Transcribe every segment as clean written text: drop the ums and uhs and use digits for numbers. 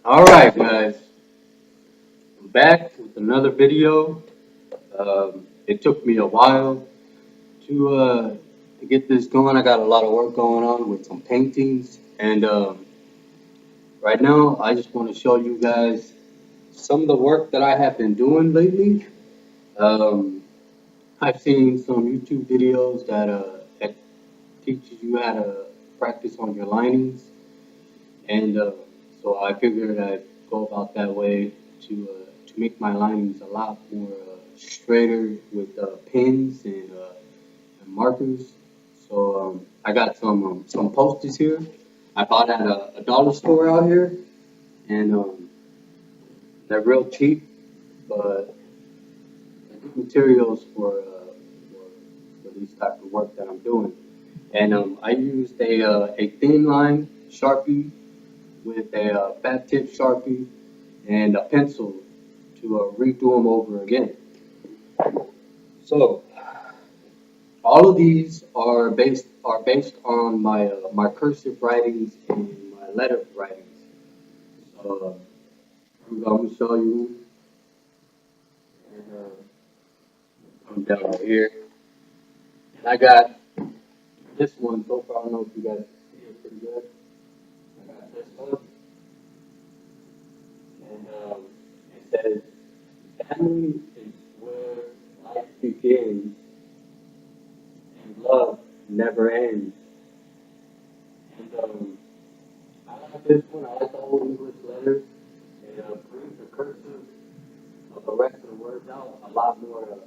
Alright guys, I'm back with another video. It took me a while to get this going. I got a lot of work going on with some paintings, and right now I just want to show you guys some of the work that I have been doing lately. Um, I've seen some YouTube videos that teaches you how to practice on your linings, and so I figured I'd go about that way to make my linings a lot more straighter with pins and markers. So I got some posters here. I bought at a dollar store out here, and they're real cheap, but they're good materials for these type of work that I'm doing. And I used a thin line Sharpie with a fat tip Sharpie and a pencil to redo them over again. So all of these are based on my cursive writings and my letter writings. So I'm going to show you. And, I'm down right here. And I got this one so far. I don't know if you guys see it pretty good. I got this one, and it says, "Family is where life begins, and love never ends." And I like this one. I like the old English letters. It brings the cursive of the rest of the words out a lot more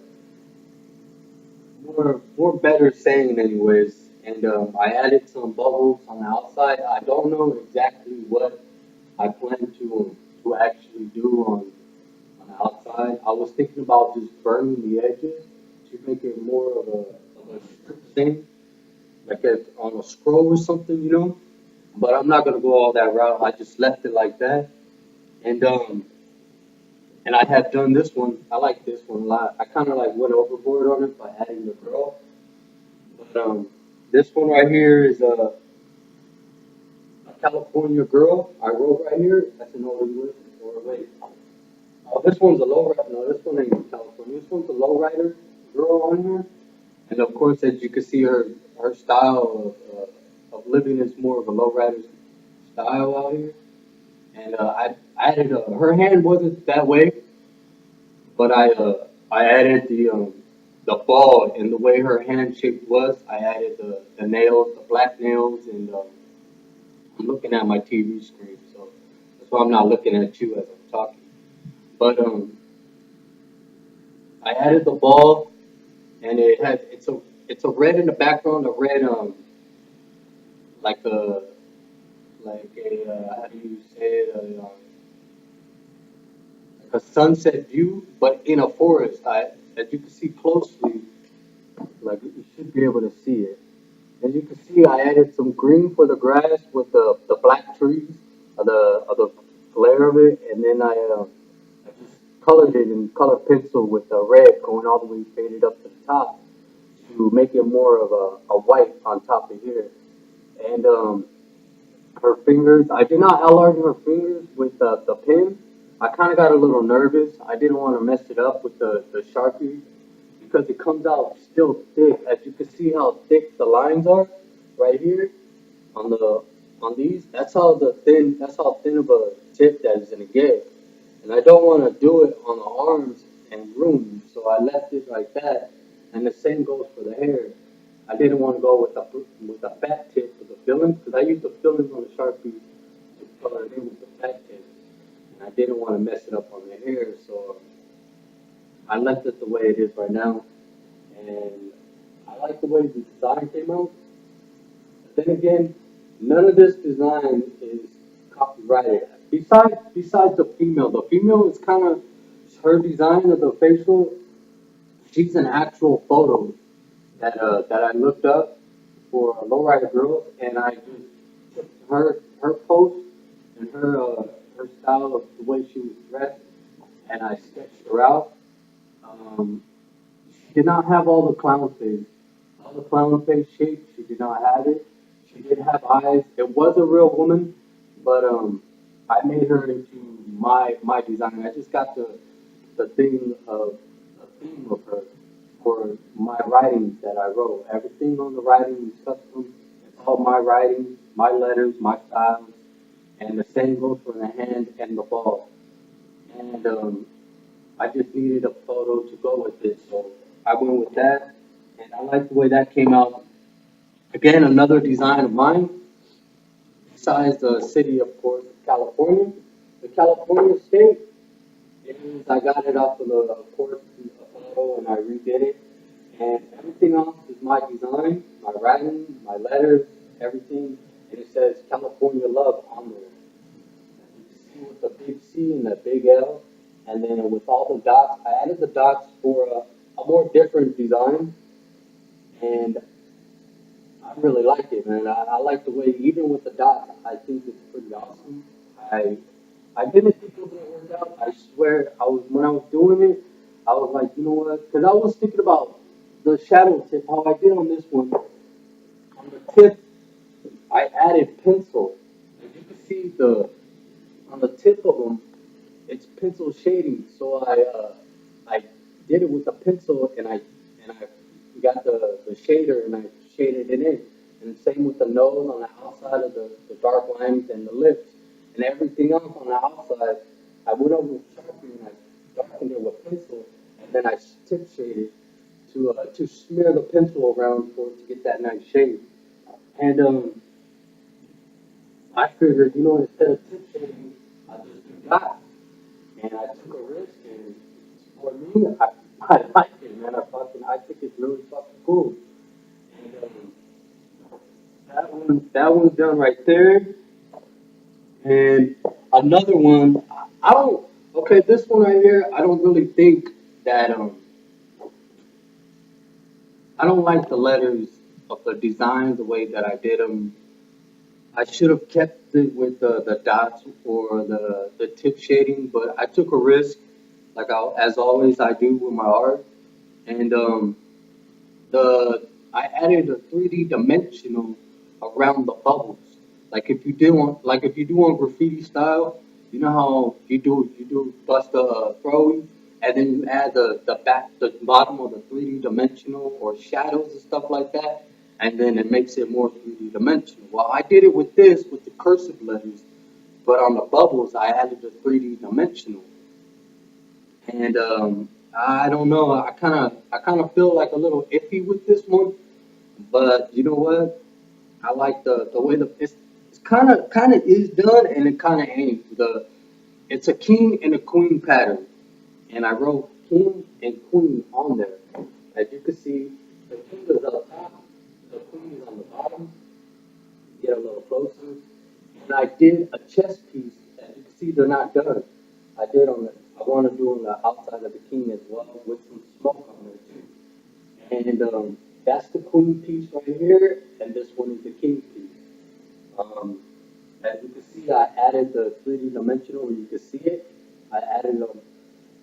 better saying, anyways. And I added some bubbles on the outside. I don't know exactly what I plan to actually do on the outside. I was thinking about just burning the edges to make it more of a strip thing, like it's on a scroll or something. But I'm not gonna go all that route. I just left it like that. And I have done this one. I like this one a lot. I kind of like went overboard on it by adding the girl. But this one right here is a California girl. I wrote right here. That's an old English. Or wait, oh, this one's a low rider. No, this one ain't in California. This one's a low rider girl on here. And of course, as you can see, her style of living is more of a low rider style out here. And I added her hand wasn't that way, but I added the ball and the way her hand shape was. I added the nails, the black nails, and I'm looking at my TV screen, so that's why I'm not looking at you as I'm talking. But I added the ball, and it's a red in the background, a red like a how do you say it, like a sunset view, but in a forest. As you can see closely, like you should be able to see it. As you can see, I added some green for the grass with the black trees of the glare of it, and then I just colored it in color pencil with the red going all the way faded up to the top to make it more of a white on top of here. And her fingers, I did not outline her fingers with the pen. I kind of got a little nervous. I didn't want to mess it up with the Sharpie because it comes out still thick. As you can see how thick the lines are right here on the on these. That's how thin of a tip that is gonna get. And I don't want to do it on the arms and ruin, so I left it like that. And the same goes for the hair. I didn't want to go with a fat tip for the fillings because I used the fillings on the Sharpie to color it in with the fat tip, and I didn't want to mess it up on the hair, so I left it the way it is right now. And I like the way the design came out. But then again, none of this design is copyrighted. Besides the female is kind of her design of the facial. She's an actual photo that I looked up for lowrider girls, and I just took her post and her style of the way she was dressed, and I sketched her out. Um, she did not have all the clown face shape. She did not have it. She did have eyes. It was a real woman, but I made her into my design. I just got the thing of the theme of her for my writings that I wrote. Everything on the writing is custom. It's all my writings, my letters, my styles, and the same goes for the hand and the ball. And I just needed a photo to go with it, so I went with that. And I like the way that came out. Again, another design of mine, besides the city, of course, of California. The California state, it means I got it off of the, of course, a photo and I redid it. And everything else is my design, my writing, my letters, everything. And it says California Love on there. You see with the big C and the big L. And then with all the dots, I added the dots for a more different design. And I really like it, man. I like the way, even with the dots, I think it's pretty awesome. I I didn't think it was gonna work out. I swear, I was when I was doing it, I was like, you know what? Because I was thinking about the shadow tip, how I did on this one. On the tip, I added pencil. As you can see, the on the tip of them, it's pencil shading. So I did it with a pencil and I got the shader and I shaded it in. And same with the nose on the outside of the dark lines and the lips and everything else on the outside. I went over with Sharpie and I darkened it with pencil and then I tip shaded to smear the pencil around for it to get that nice shade. And I figured, instead of tip shading, I just do dots. And I took a risk, and for me, I like it, man. I think it's really fucking cool. And that one's done right there. And another one, I don't. Okay, this one right here, I don't really think that I don't like the letters of the design the way that I did them. I should have kept it with the dots or the tip shading, but I took a risk, like as always I do with my art. And the I added a 3D dimensional around the bubbles. Like if you do on graffiti style, you know how you do bust a throwy, and then you add the bottom of the 3D dimensional or shadows and stuff like that, and then it makes it more 3D dimensional. Well, I did it with this with the cursive letters, but on the bubbles I added the 3D dimensional. And I don't know. I kind of feel like a little iffy with this one, but you know what? I like the way it's kind of is done and it kind of ain't. It's a king and a queen pattern, and I wrote king and queen on there. As you can see, the king is up top, the queen is on the bottom. Get a little closer. And I did a chess piece. As you can see, they're not done. I did on the. I want to do on the outside of the king as well with some smoke on there too. And that's the queen piece right here, and this one is the king piece. Um, as you can see, I added the 3D dimensional where you can see it. I added them,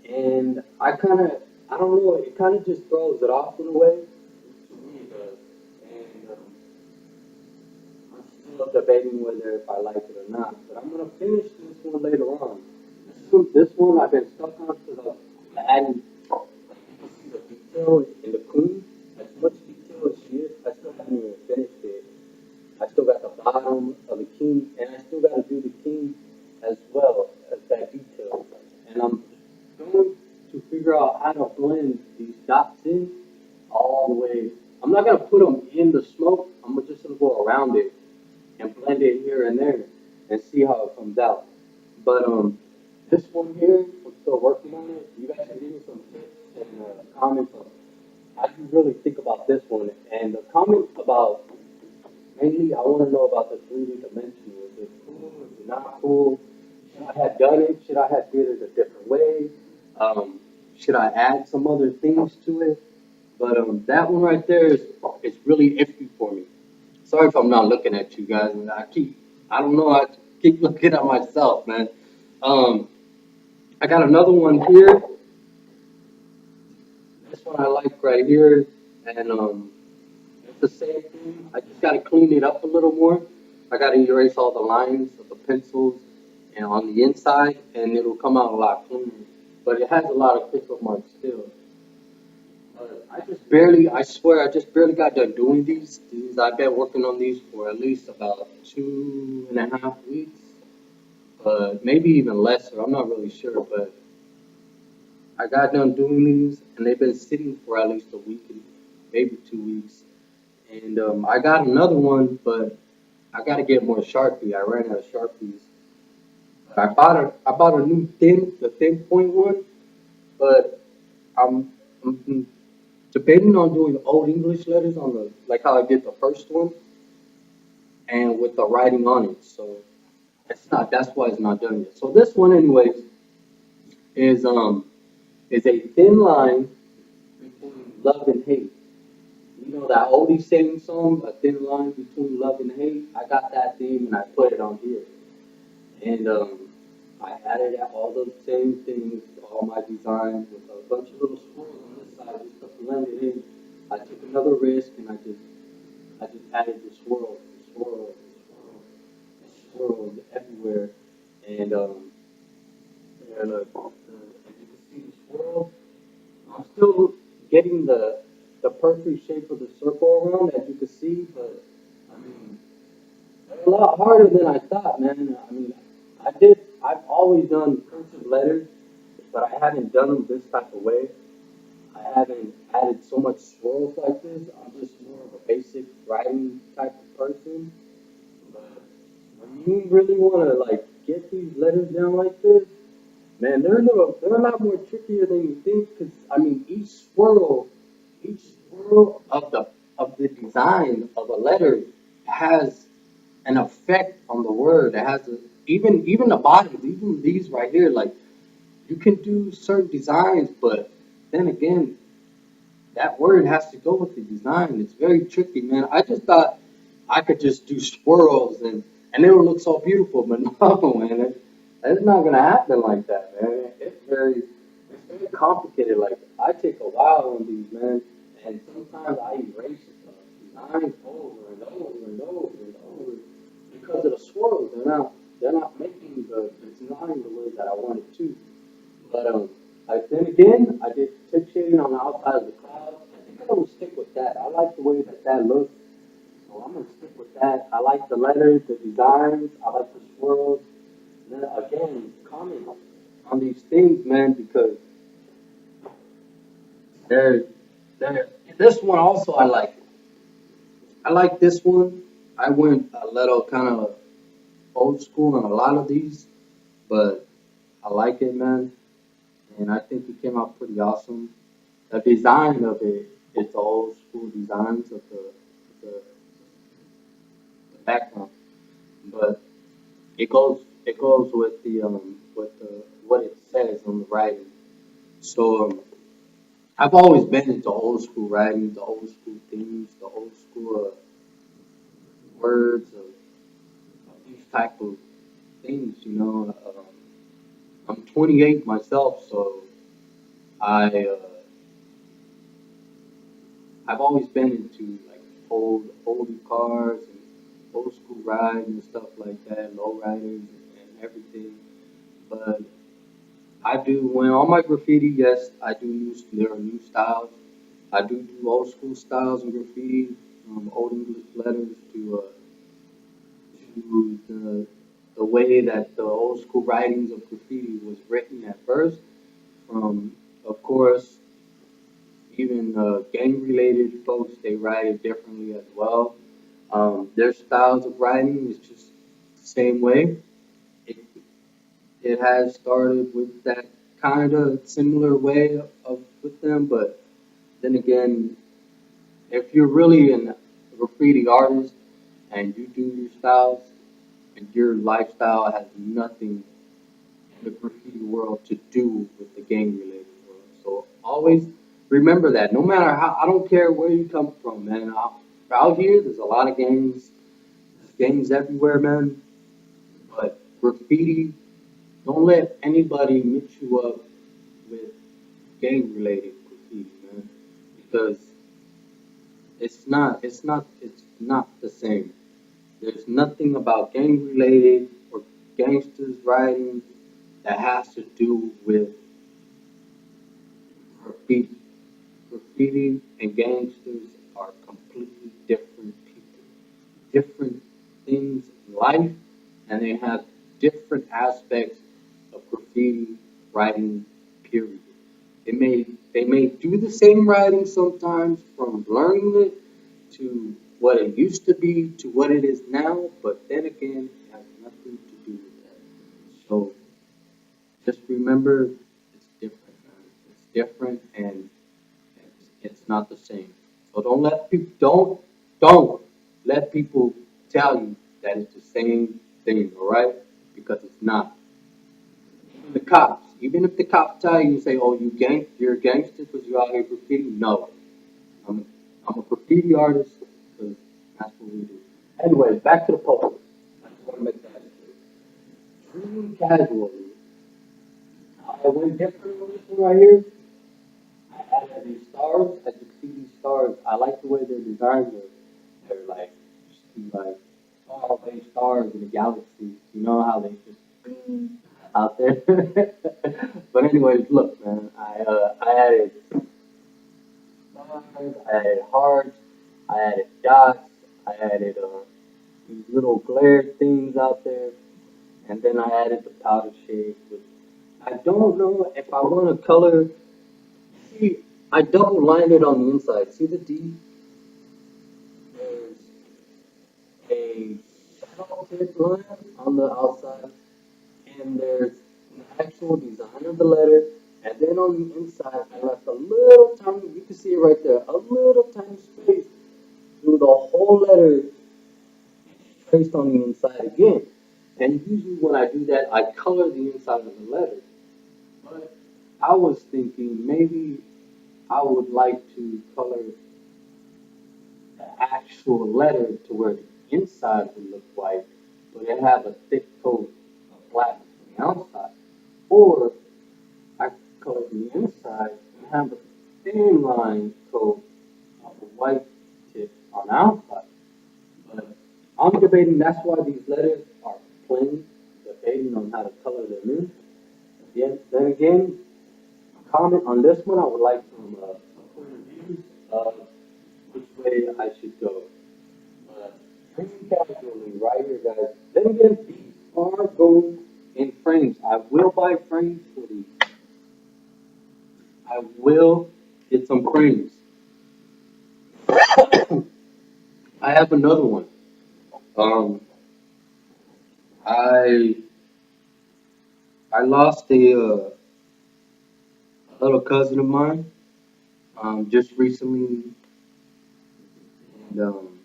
and I don't know, it kind of just throws it off in a way. To me, it does. And I'm still debating whether if I like it or not, but I'm gonna finish this one later on. This one I've been stuck on because I'm adding. You can see the detail in the queen. As much detail as she is, I still haven't even finished it. I still got the bottom of the king, and I still got to do the king as well as that detail. And I'm going to figure out how to blend these dots in all the way. I'm not gonna put them in the smoke. Just gonna go around it and blend it here and there and see how it comes out. But this one here, I'm still working on it. You guys can give me some tips and comments on how you really think about this one. And the comment about mainly, I want to know about the 3D dimension. Is it cool? Is it not cool? Should I have done it? Should I have did it a different way? Should I add some other things to it? But that one right there is really iffy for me. Sorry if I'm not looking at you guys. I don't know, I keep looking at myself, man. Um, I got another one here. This one I like right here, and it's the same thing. I just got to clean it up a little more. I got to erase all the lines of the pencils and on the inside, and it'll come out a lot cleaner. But it has a lot of crystal marks still. I just barely, I swear, I just barely got done doing these. I've been working on these for at least about 2.5 weeks, maybe even less. Or I'm not really sure, but I got done doing these, and they've been sitting for at least a week, and maybe 2 weeks. And I got another one, but I got to get more Sharpie. I ran out of Sharpies. I bought a new the thin point one, but I'm debating on doing old English letters on the like how I did the first one and with the writing on it. So it's not that's why it's not done yet. So this one anyways is um is a thin line between love and hate. You know that oldie saying song, a thin line between love and hate? I got that theme and I put it on here. And I added all those same things to all my designs with a bunch of little swirls on this side just to blend it in. I took another risk and I just added the swirls everywhere. And yeah, look, as you can see the swirls, I'm still getting the perfect shape of the circle around, as you can see, but I mean, it's a lot harder than I thought, man. I mean, I've always done cursive letters, but I haven't done them this type of way. I haven't added so much swirls like this. I'm just more of a basic writing type of person. But when you really want to like get these letters down like this, man, they're a lot more trickier than you think. Because I mean, each swirl of the design of a letter has an effect on the word. It has even the bottoms, even these right here. Like you can do certain designs, but then again, that word has to go with the design. It's very tricky, man. I just thought I could just do swirls and it would look so beautiful, but no, man, it's not gonna happen like that, man. It's very complicated. Like I take a while on these, man, and sometimes I erase designs over and over and over and over because of the swirls. They're not making the design the way that I want it to. But then again, I did tip shading on the outside of the cloud. I think I'm gonna stick with that. I like the way that looks, so I'm gonna stick with that. I like the letters, the designs. I like the swirls. And then again, comment on these things, man, because they're they're. This one also I like. I like this one. I went a little kind of old school on a lot of these, but I like it, man, and I think it came out pretty awesome. The design of it, it's the old school designs of the background, but it goes with the what it says on the writing. So I've always been into old school writing, the old school themes, the old school words of these type of things. I'm 28 myself, so I I've always been into like old cars and old school rides and stuff like that, low riders and everything. But I do when on my graffiti, yes, I do use there are new styles. I do old school styles in graffiti, old English letters to the way that the old school writings of graffiti was written at first. Of course, even gang related folks, they write it differently as well. Their styles of writing is just the same way. It, it has started with that kind of similar way of with them, but then again, if you're really a graffiti artist and you do your styles and your lifestyle has nothing in the graffiti world to do with the gang related world. So always remember that. No matter how, I don't care where you come from, man. Out here, there's a lot of gangs. There's gangs everywhere, man. But graffiti, don't let anybody mix you up with gang related graffiti, man. Because it's not the same. There's nothing about gang related or gangsters writing that has to do with graffiti. Graffiti and gangsters are completely different people, different things in life, and they have different aspects of graffiti writing, period. They may do the same writing sometimes from learning it to what it used to be to what it is now, but then again, it has nothing to do with that. So just remember, it's different, man. It's different, and it's not the same. So don't let people tell you that it's the same thing, all right? Because it's not. Even the cops, even if the cops tell you and say, "Oh, you're a gangster because you're out here graffiti," no, I'm I'm a graffiti artist because that's what we do. Anyway, back to the poem. I just want to make that clear. Dreaming casually. I went different with this one right here. I added these stars. As you can see, these stars. I like the way they're designed. They're like just like far away stars in the galaxy. You know how they just out there. But anyways, look, man. I added stars. I added hearts. I added dots. I added these little glare things out there, and then I added the powder shade. With I don't know if I want to color. See, I double lined it on the inside. See the D? There's a shadow tip line on the outside, and there's an actual design of the letter. And then on the inside, I left a little tiny, you can see it right there, a little tiny space through the whole letter traced on the inside again. And usually when I do that, I color the inside of the letter. But I was thinking maybe I would like to color the actual letter to where the inside would look white, but it have a thick coat of black on the outside. Or I could color the inside and have a thin line coat of a white tip on the outside. But I'm debating, that's why these letters are plain, debating on how to color them in. Yeah, then again, comment on this one. I would like some point of views of which way I should go. Pretty casually, right here, guys. Then again, these are going in frames. I will buy frames for these. I will get some frames. I have another one. Um, I I lost a little cousin of mine just recently, and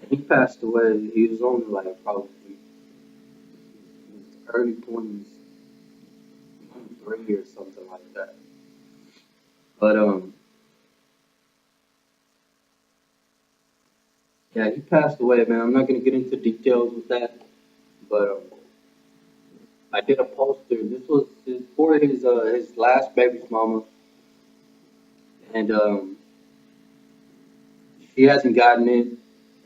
he passed away. He was only like probably in his early 20s, 23 or something like that. But yeah, he passed away, man. I'm not gonna get into details with that, but I did a poster. This was for his last baby's mama, and she hasn't gotten it,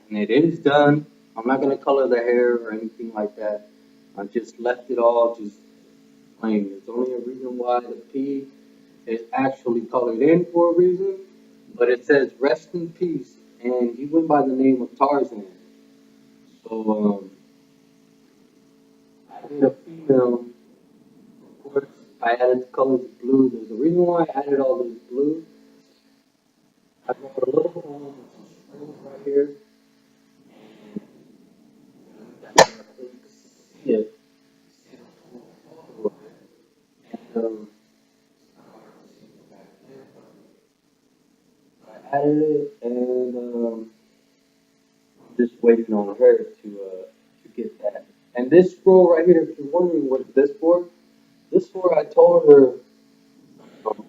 and it is done. I'm not gonna color the hair or anything like that. I just left it all just plain. There's only a reason why the P is actually colored in for a reason, but it says rest in peace, and he went by the name of Tarzan. So I did a female. Of course, I added the colors of blue. There's a reason why I added all this blue. I got a little poem with some strings right here. So you can see it. And I added it, and I'm just waiting on her to get that. And this scroll right here, if you're wondering what this for, this for I told her um,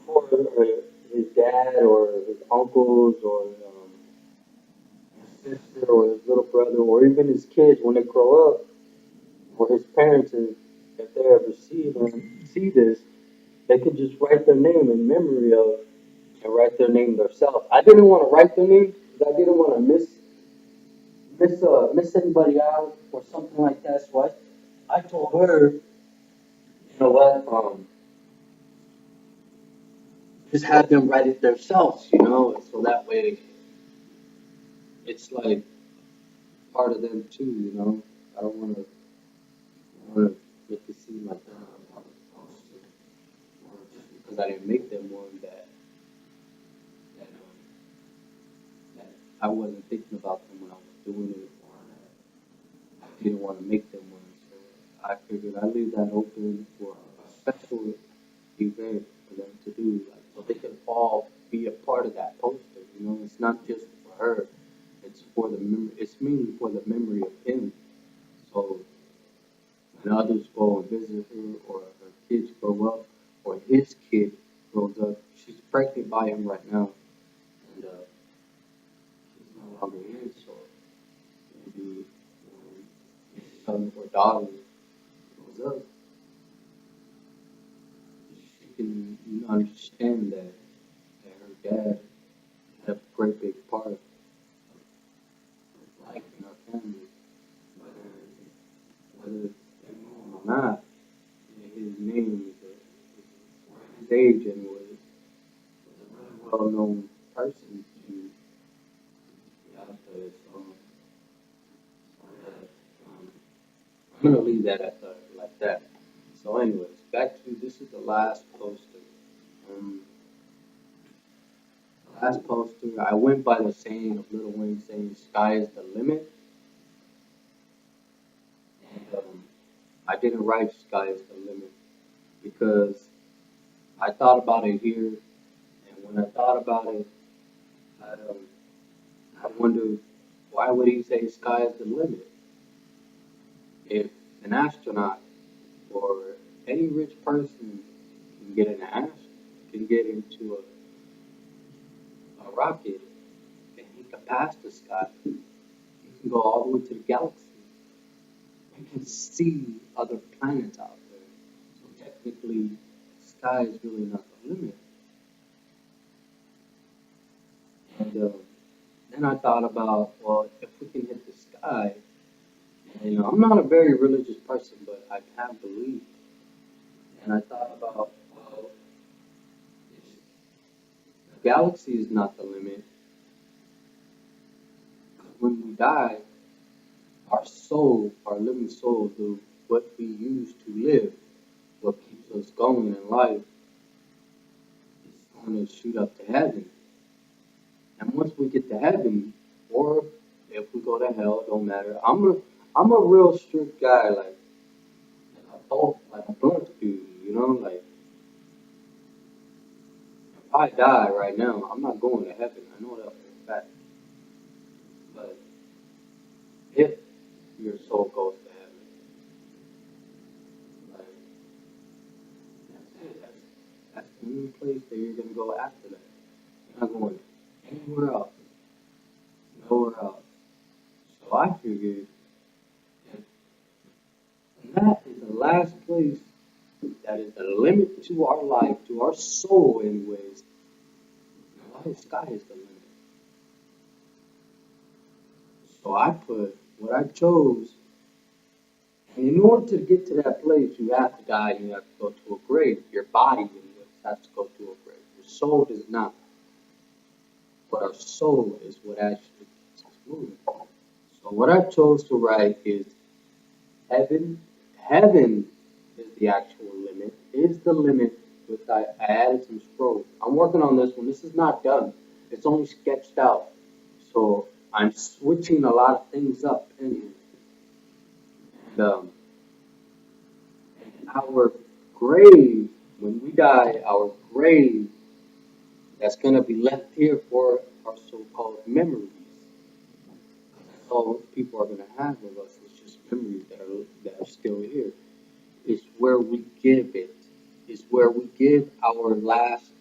for his dad or his uncles or his sister or his little brother or even his kids when they grow up or his parents, if they ever see this, they could just write their name in memory of and write their name themselves. I didn't want to write their name because I didn't want to miss anybody out or something like that. So I told her, you know what, just have them write it themselves, so that way it's like part of them too, I don't want to make it seem like they're not a part of the poster, or just because I didn't make them one that, that I wasn't thinking about them when I was doing it, or that I didn't want to make them one. So I figured I'd leave that open for a special event for them to do, like, so they can all be a part of that poster. It's not just for her; it's for the It's mainly for the memory of him. So when others go and visit her, or her kids grow up, or his kid grows up, she's pregnant by him right now, and he's no longer here. So maybe when his son or daughter grows up, she can understand that her dad had a great big part of life in our family, whether they know him or not. His name or his age anyway, was a really well-known person to because I'm gonna leave that at like that. So, anyways, back to this is the last poster. Um, last poster, I went by the saying of Little Wayne saying "Sky is the limit," and I didn't write "Sky is the limit" because I thought about it here, and when I thought about it, I, um, I wondered why would he say "Sky is the limit" if an astronaut or any rich person can get an can get into a rocket and he can pass the sky. He can go all the way to the galaxy. He can see other planets out there. So technically, the sky is really not the limit. And then I thought about, well, if we can hit the sky, I'm not a very religious person, but I have belief. And I thought about, well, the galaxy is not the limit. When we die, our soul, our living soul, what we use to live, what keeps us going in life, is going to shoot up to heaven. And once we get to heaven, or if we go to hell, don't matter. I'm a real strict guy, like a blunt dude, like if I die right now, I'm not going to heaven. I know that for a fact. But if your soul goes to heaven, like that's it. That's the only place that you're gonna go after that. You're not going anywhere else, nowhere else. So I figured that is the last place that is the limit to our life, to our soul, anyways. The sky is the limit. So I put what I chose. And in order to get to that place, you have to die and you have to go to a grave. Your body, anyways, has to go to a grave. Your soul does not. But our soul is what actually keeps us moving. So what I chose to write is heaven. Heaven is the actual limit. Is the limit with I added some scrolls. I'm working on this one. This is not done. It's only sketched out. So I'm switching a lot of things up in here. And, our grave, when we die, our grave that's gonna be left here for our so-called memories. That's all people are gonna have of us. It's just memories that are still here. Is where we give it. Is where we give our last.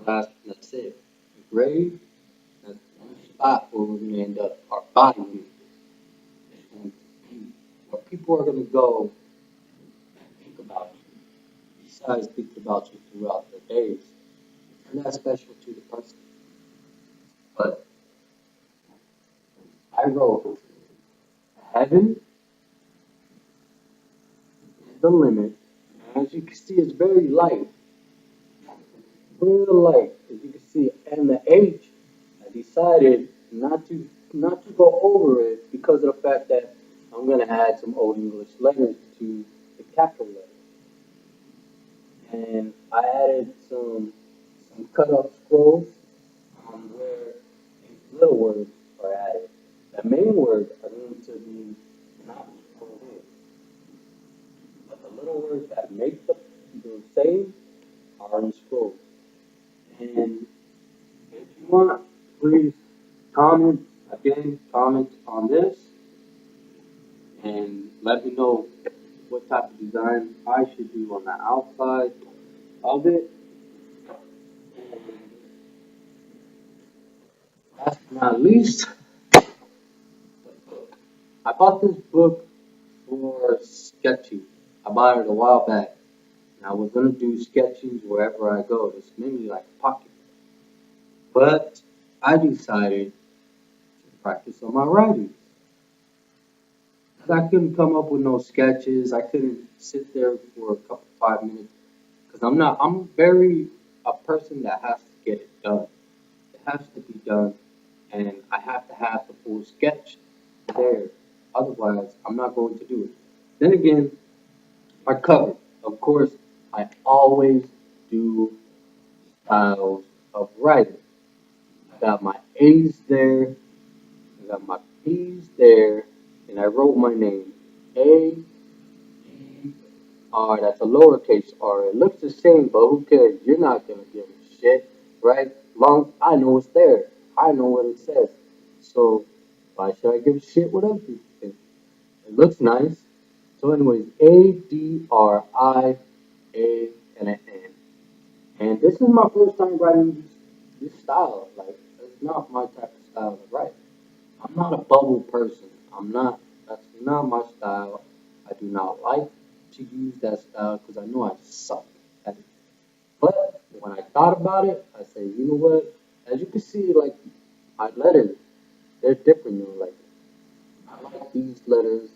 That's it. The grave. That's one spot where we're gonna end up. Our body is going to be where people are gonna go and think about you. Besides think about you throughout their days. And that's special to the person. wrote, heaven is the limit. As you can see, it's very light, real light, as you can see. And the H, I decided not to go over it because of the fact that I'm gonna add some old English letters to the capital letters. And I added some cut up scrolls where these little words are added. The main words are going to be not scrolled in, but the little words that make the same are in scrolls. And if you want, please comment again, comment on this, and let me know what type of design I should do on the outside of it. And last but not least, I bought this book for sketching. I bought it a while back, and I was gonna do sketchings wherever I go. It's mainly like a pocket, but I decided to practice on my writing. 'Cause I couldn't come up with no sketches. I couldn't sit there for a couple 5 minutes because I'm very a person that has to get it done. It has to be done, and I have to have the full sketch there. Otherwise, I'm not going to do it. Then again, my cover. Of course, I always do styles of writing. I got my A's there, I got my P's there, and I wrote my name. A G R, that's a lowercase r. It looks the same, but who cares? You're not gonna give a shit, right? Long I know it's there. I know what it says. So why should I give a shit what other people think? It looks nice. So anyways, ADRI and an N. And this is my first time writing this style. Like it's not my type of style to write. I'm not a bubble person. I'm not. That's not my style. I do not like to use that style because I know I suck at it. But when I thought about it, I said, you know what? As you can see, like my letters, they're different. You know, like I like these letters.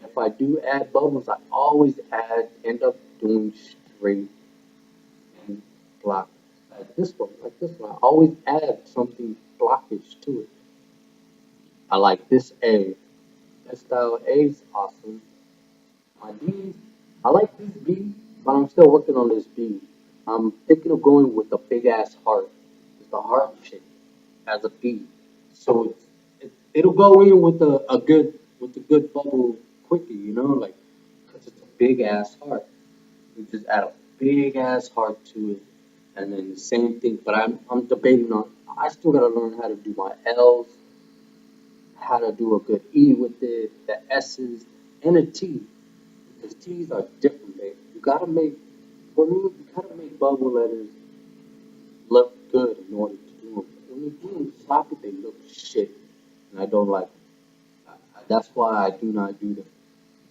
If I do add bubbles, I always end up doing straight and block. Like this one, I always add something blockage to it. I like this A. That style A is awesome. My B's, I like this B, but I'm still working on this B. I'm thinking of going with a big ass heart. It's the heart shape as a B. So it'll go in with a good bubble quickly, you know, like because it's a big ass heart. You just add a big ass heart to it, and then the same thing. But I'm debating on. I still gotta learn how to do my L's, how to do a good E with it, the S's, and a T. Because T's are different, baby. You gotta make, for me, you gotta make bubble letters look good in order to do them. When you do them sloppy, they look shit, and I don't like them. That's why I do not do them.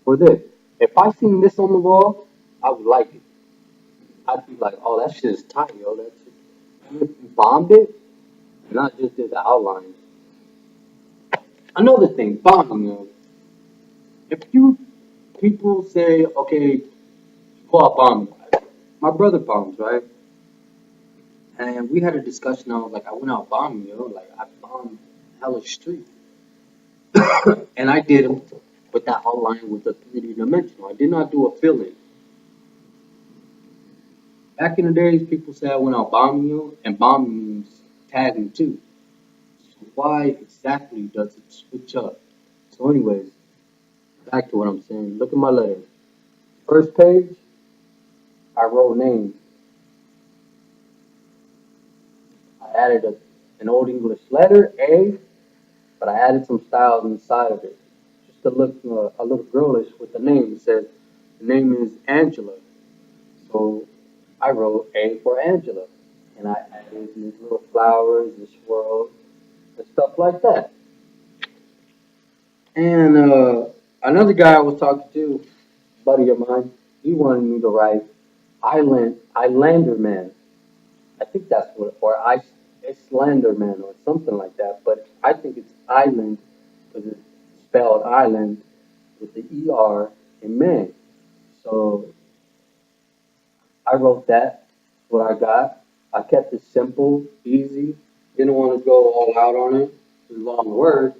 For this, if I seen this on the wall, I would like it. I'd be like, oh, that shit is tight, yo. That shit. And if you bombed it, and not just did the outline. Another thing, bombing, yo. If you people say, okay, go out bombing. My brother bombs, right? And we had a discussion. I was like, I went out bombing, yo. Like, I bombed hella street. And I did them with that outline with the 3D dimensional. I did not do a fill in. Back in the days, people say I went out bombing, yo. And bombing means tagging too. So why exactly does it switch up? So, anyways, back to what I'm saying. Look at my letter. First page, I wrote name. I added an old English letter, A, but I added some styles inside of it. Just to look a little girlish with the name. It says the name is Angela. So I wrote A for Angela. And I added these little flowers, this swirl, and stuff like that. And another guy I was talking to, buddy of mine, he wanted me to write Islander Man. I think that's what, or it's Slenderman or something like that, but I think it's Island because it's spelled Island with the ER in man. So I wrote that, what I got. I kept it simple, easy. Didn't want to go all out on it. It's a long word,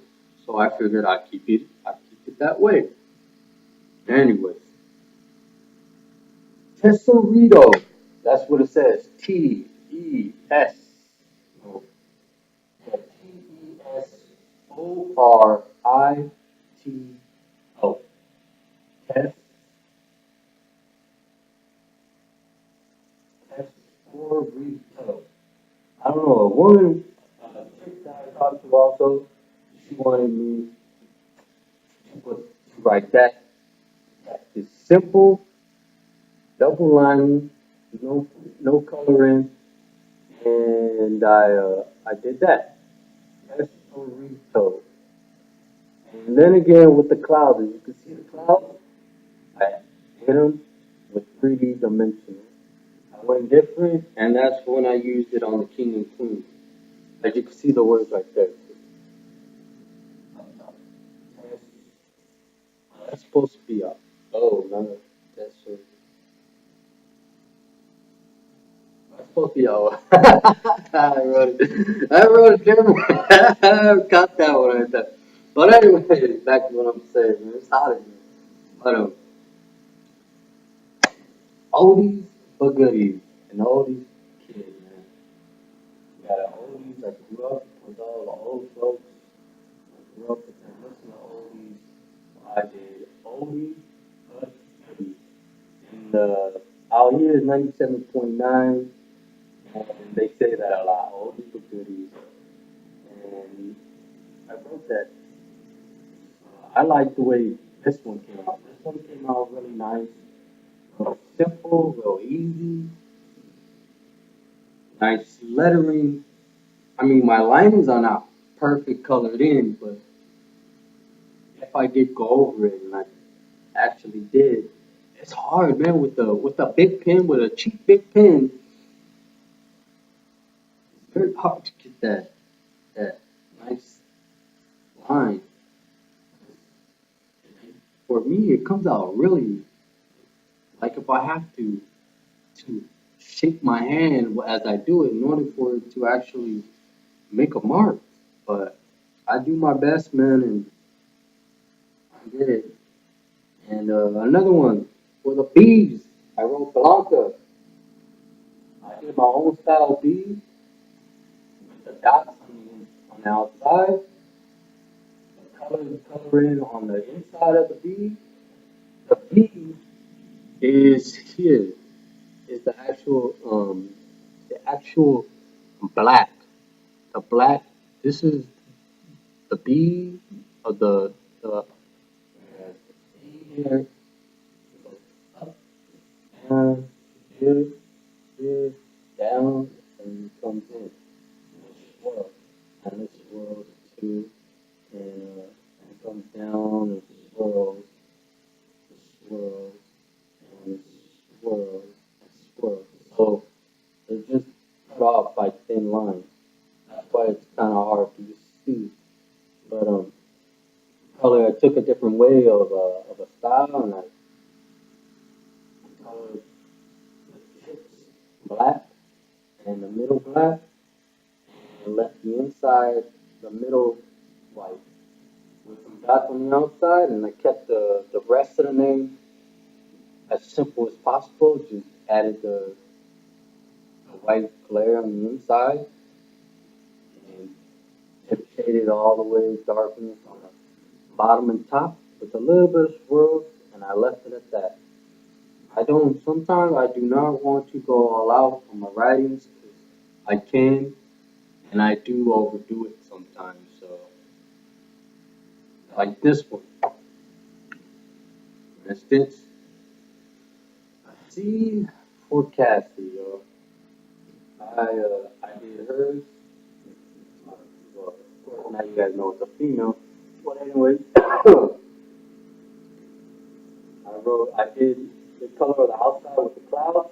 so I figured I'd keep it that way. Anyways, Tesorito. That's what it says. T-E-S. Oh, Tesorito. Tes, Tesorito. I don't know, a woman, chick that I talked to also, she wanted me to write that is simple, double lining, no coloring, and I did that. Estorito. And then again with the clouds, as you can see the clouds, I hit them with 3D dimensional. I went different, and that's when I used it on the king and queen. As you can see the words right there. That's supposed to be up. Oh, no, that's that's supposed to be out. I wrote it different. I got that one right there. But anyway, back to what I'm saying, man. It's hot in here. But oldies but goodies. And oldies kids, man. You got oldies. I grew up with all the old folks. I grew up with them listening to oldies. I did oldies but goodies. And our year is 97.9. And they say that a lot. Oldies but goodies. And I wrote that. I like the way this one came out. This one came out really nice, real simple, real easy, nice lettering. I mean, my lines are not perfect colored in, but if I did go over it, and I actually did, it's hard, man. With a big pen, with a cheap big pen, it's very hard to get that nice line. For me, it comes out really like if I have to shake my hand as I do it in order for it to actually make a mark. But I do my best, man, and I did it. And another one for the bees, I wrote Blanca. I did my own style bee with the dots on the outside, coloring on the inside of the bee. The bee is here, is the actual black. The black. This is the B of the here, up, down, here, here, down, and it comes in. Swirl. And it swirls too, and it comes down and swirls, swirls, and swirls, and swirls. So it's just cut off by thin lines. That's why it's kind of hard to see. But color, I took a different way of a style, and I colored the tips black and the middle black, and left the inside, the middle white with some dots on the outside, and I kept the rest of the name as simple as possible. Just added the white glare on the inside and tip shaded all the way darkness on the bottom and top with a little bit of swirls, and I left it at that. Sometimes I do not want to go all out on my writings because I can and I do overdo it sometimes. So, like this one, for instance, C for Cassie, yo. I did hers. Well, of course, now you guys know it's a female. But anyway, I did the color of the outside with the clouds.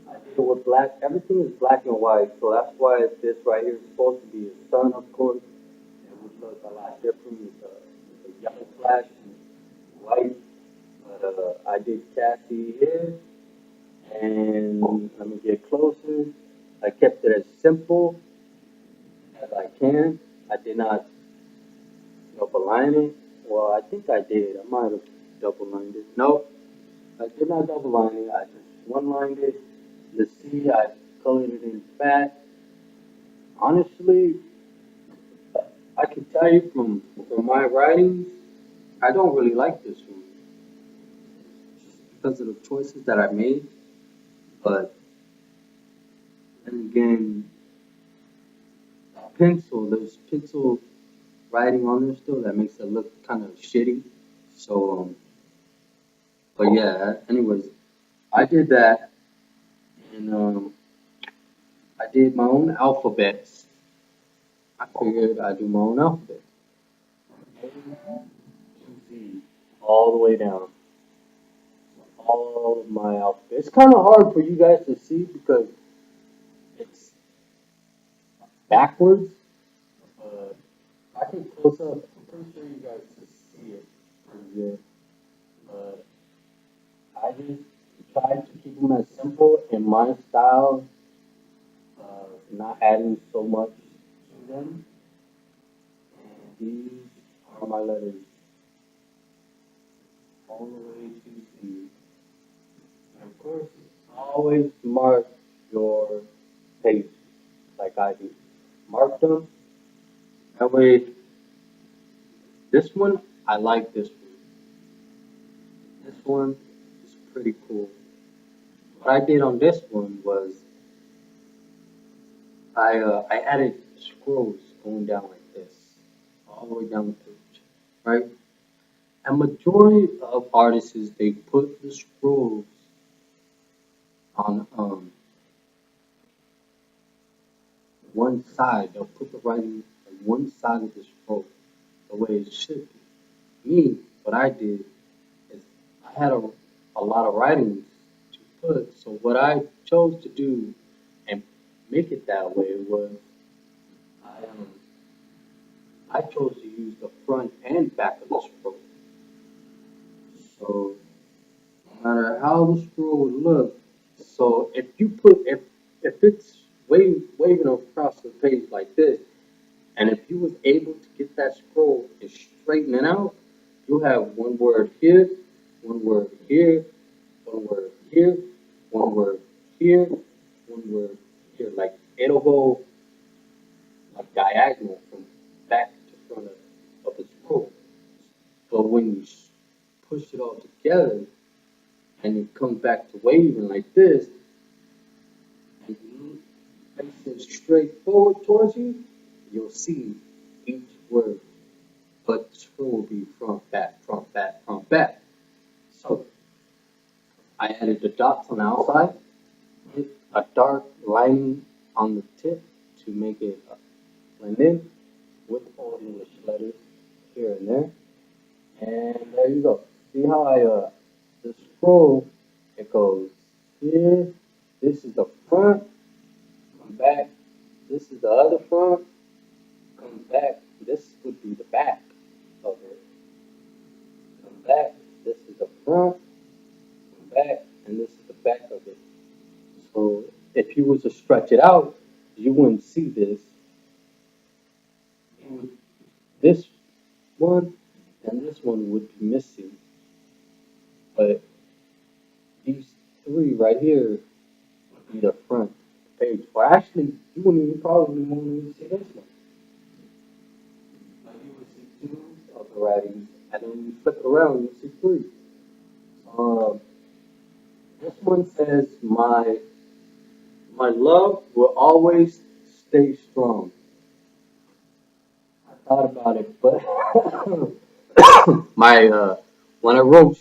I did with black, everything is black and white, so that's why this right here is supposed to be a sun, of course. It would look a lot different with the yellow flash and white. But I did Cassie here, and let me get closer. I kept it as simple as I can. I did not double line it. Well, I think I did. I might have double lined it. Nope, I did not double line it. I just one lined it. The C, I colored it in fat. Honestly, I can tell you from my writings, I don't really like this one because of the choices that I made. But then again, there's pencil writing on there still that makes it look kind of shitty. So, but yeah, anyways, I did that, and I did my own alphabets. I figured I'd do my own alphabet. A to Z, all the way down. All of my alphabet. It's kind of hard for you guys to see because it's backwards. I can close up. I'm pretty sure you guys can see it pretty good. But I just tried to keep them as simple in my style, not adding so much to them. And these are my letters all the way to Z. And of course, always mark your page like I do. Mark them. That way, this one, I like this one. This one is pretty cool. What I did on this one was I added scrolls going down like this, all the way down the page, right? A majority of artists they put the scrolls on one side. They'll put the writing on one side of the scroll, the way it should be. Me, what I did is I had a lot of writings to put, so what I chose to do and make it that way was I um, I chose to use the front and back of the scroll. So no matter how the scroll would look, so if it's waving across the page like this, and if you was able to get that scroll and straighten it out, you have one word here, one word here, one word here, one word here, one word here. Like it'll go like diagonal from back to front of the scroll. But when you push it all together and it comes back to waving like this, and you face it straight forward towards you, you'll see each word. But the scroll will be front, back, front, back, front, back. So I added the dots on the outside, hit a dark line on the tip to make it blend in with all English letters here and there. And there you go. See how the scroll, it goes here, this is the front, come back, this is the other front, come back, this would be the back of it, come back, this is the front, come back, and this is the back of it. So if you was to stretch it out, you wouldn't see this. You would, this one and this one would be missing, but these three right here would be the front page. Or actually, you wouldn't even probably won't even see this one. But you would see two of the writings, and then you flip it around, you see three. Um, this one says, my love will always stay strong." I thought about it, but my when I wrote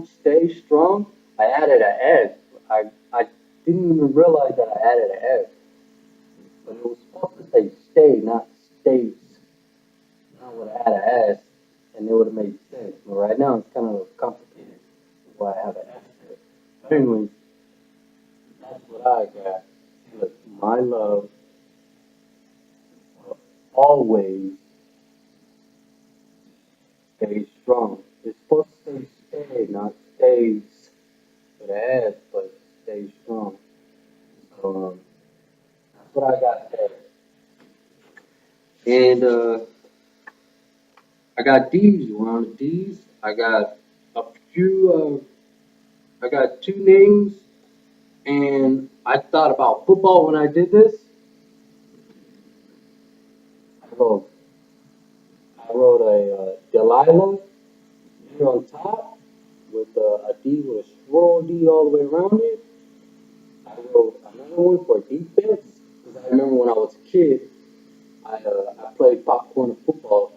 "stay strong," I added an S. I didn't even realize that I added an S, but it was supposed to say "stay," not "stays." I would have had an S, and it would have made sense. But right now, it's kind of complicated. Why I have an S there. But anyways, That's what I got. Look, my love always stays strong. It's supposed to say stay, not stays for the ass, but stay strong. So that's what I got there. And I got D's. You want the D's? I got a few. I got two names, and I thought about football when I did this. I wrote, I wrote a Delilah here on top with a D with a swirl D all the way around it. I wrote another one for defense because I remember when I was a kid, I played popcorn football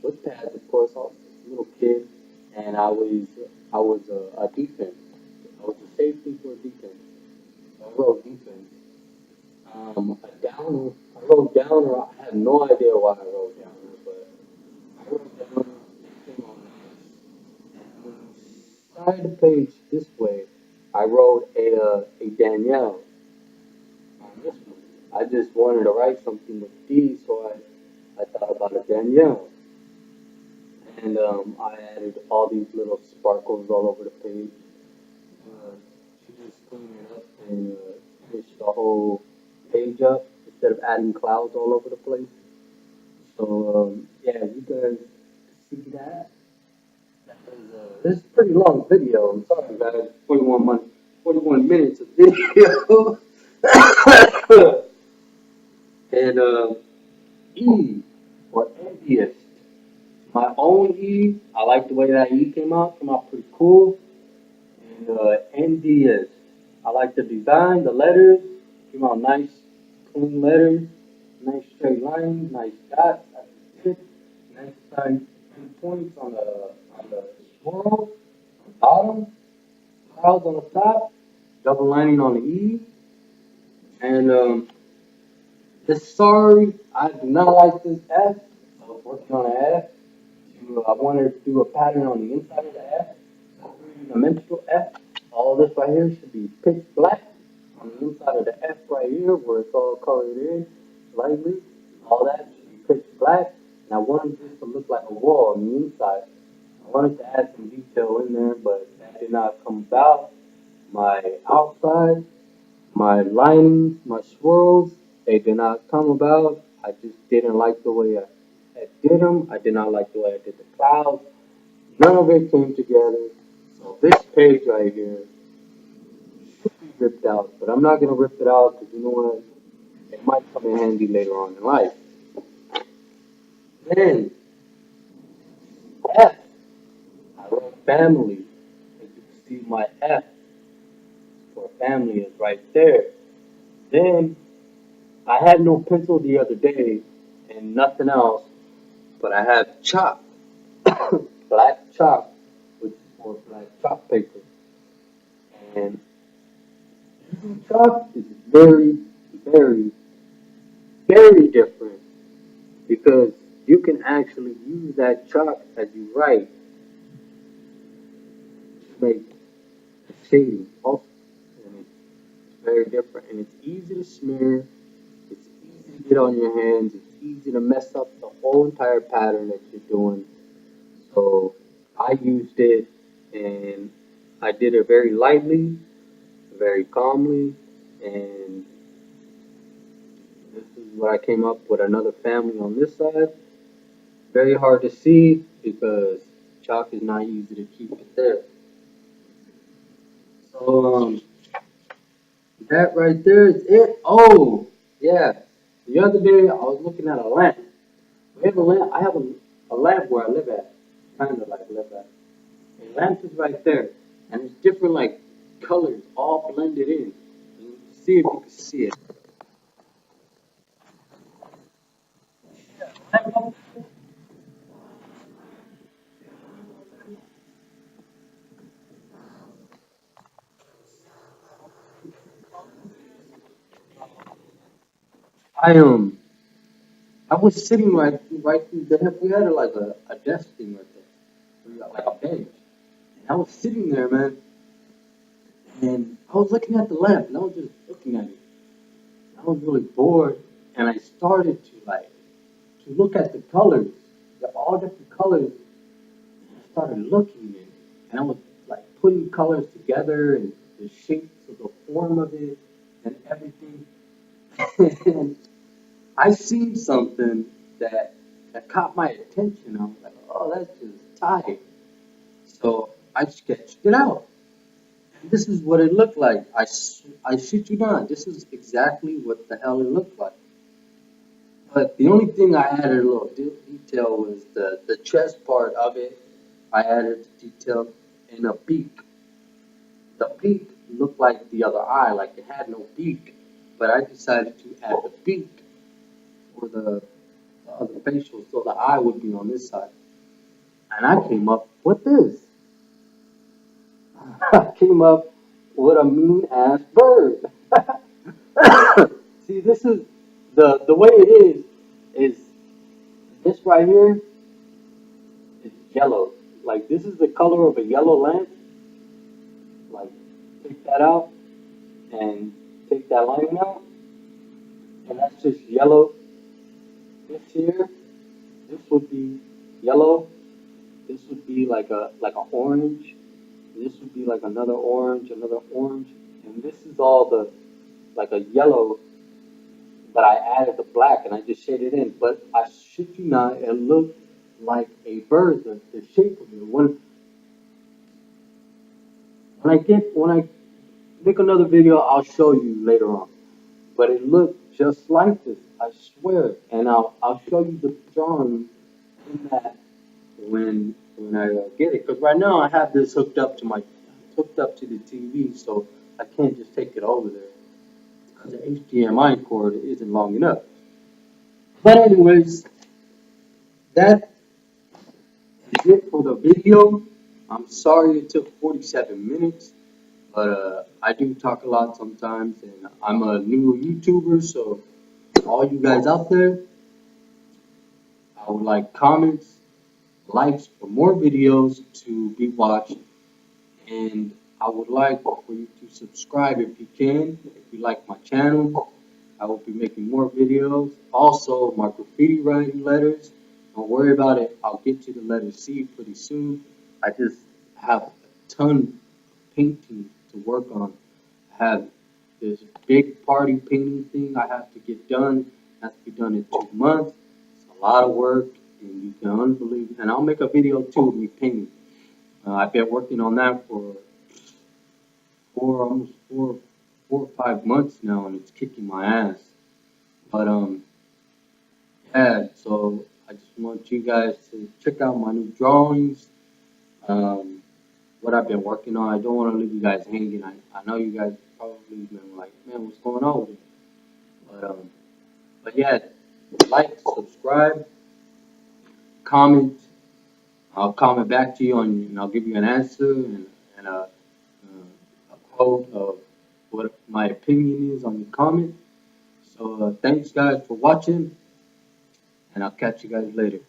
with pads, of course. I was a little kid, and I was a defense. I was a safety for defense. I wrote defense. A downer. I wrote downer. I have no idea why I wrote downer, but I wrote downer. It came on side the page this way. I wrote a Danielle on this one. I just wanted to write something with D, so I thought about a Danielle. And I added all these little sparkles all over the page. She just cleaned it up and finished the whole page up instead of adding clouds all over the place. So yeah, you guys see that. This is a pretty long video. I'm sorry, guys. 41 minutes of video. And E for envious. My own E. I like the way that E came out. Came out pretty cool. And envious. I like the design, the letters. Came out nice, clean letters. Nice straight lines, nice dots. That's it. Nice size points on the swirl, on the bottom, clouds on the top, double lining on the E. And this sorry, I do not like this F. I was working on an F. I wanted to do a pattern on the inside of the F. A menstrual F. All this right here should be pitch black on the inside of the F right here where it's all colored in lightly. All that should be pitch black. And I wanted this to look like a wall on the inside. I wanted to add some detail in there, but that did not come about. My outside, my linings, my swirls, they did not come about. I just didn't like the way I did them. I did not like the way I did the clouds. None of it came together. So this page right here should be ripped out, but I'm not going to rip it out because you know what? It might come in handy later on in life. Then, F, I wrote family. As you can see, my F for family is right there. Then, I had no pencil the other day and nothing else, but I have chalk, black chalk, which is for black chalk paper. And using chalk is very, very, very different because you can actually use that chalk as you write to make shading also. And it's very different. And it's easy to smear, it's easy to get on your hands, it's easy to mess up the whole entire pattern that you're doing. So I used it and I did it very lightly, very calmly, and this is what I came up with another family on this side. Very hard to see because chalk is not easy to keep it there. So that right there is it. Oh yeah, the other day I was looking at a lamp. We have a lamp. I have a lamp where I live at, kind of like live at. A lamp is right there, and it's different like colors all blended in. See if you can see it. I I was sitting right through there. We had a desk thing right there. We got like a bench. And I was sitting there, man, And I was looking at the lamp, and I was just looking at it. I was really bored, and I started to look at the colors, all different colors. And I started looking, and I was like putting colors together and the shapes of the form of it and everything. And I seen something that that caught my attention. I was like, oh, that's just tight. So I sketched it out. And this is what it looked like. I shit you not. This is exactly what the hell it looked like. But the only thing I added a little detail was the chest part of it. I added the detail in a beak. The beak looked like the other eye, like it had no beak. But I decided to add the beak for the other facial, so the eye would be on this side. And I came up with this. I came up with a mean ass bird. See, this is the way it is this right here is yellow. Like this is the color of a yellow lamp. Like take that out and take that line out, and that's just yellow. This here, this would be yellow. This would be like a orange. This would be like another orange, and this is all the like a yellow that I added the black and I just shaded in. But I shit you not, it looked like a bird. The shape of it. When I make another video, I'll show you later on. But it looked just like this. I swear. And I'll show you the drawing in that when I get it. Because right now I have this hooked up to the TV, so I can't just take it over there because the HDMI cord isn't long enough. But anyways, that is it for the video. I'm sorry it took 47 minutes, but I do talk a lot sometimes, and I'm a new YouTuber, so all you guys out there, I would like comments, likes for more videos to be watched, and I would like for you to subscribe if you can, if you like my channel. I will be making more videos. Also, my graffiti writing letters. Don't worry about it. I'll get to the letter C pretty soon. I just have a ton of painting to work on. I have this big party painting thing I have to get done. It has to be done in 2 months. It's a lot of work, and you can unbelieve. And I'll make a video too of me painting. I've been working on that for almost 4 or 5 months now, and it's kicking my ass. But yeah, so I just want you guys to check out my new drawings. Um, what I've been working on. I don't want to leave you guys hanging. I know you guys probably been like, man, what's going on with it? But yeah, like, subscribe, comment. I'll comment back to you and I'll give you an answer and a quote of what my opinion is on your comment. So thanks guys for watching, and I'll catch you guys later.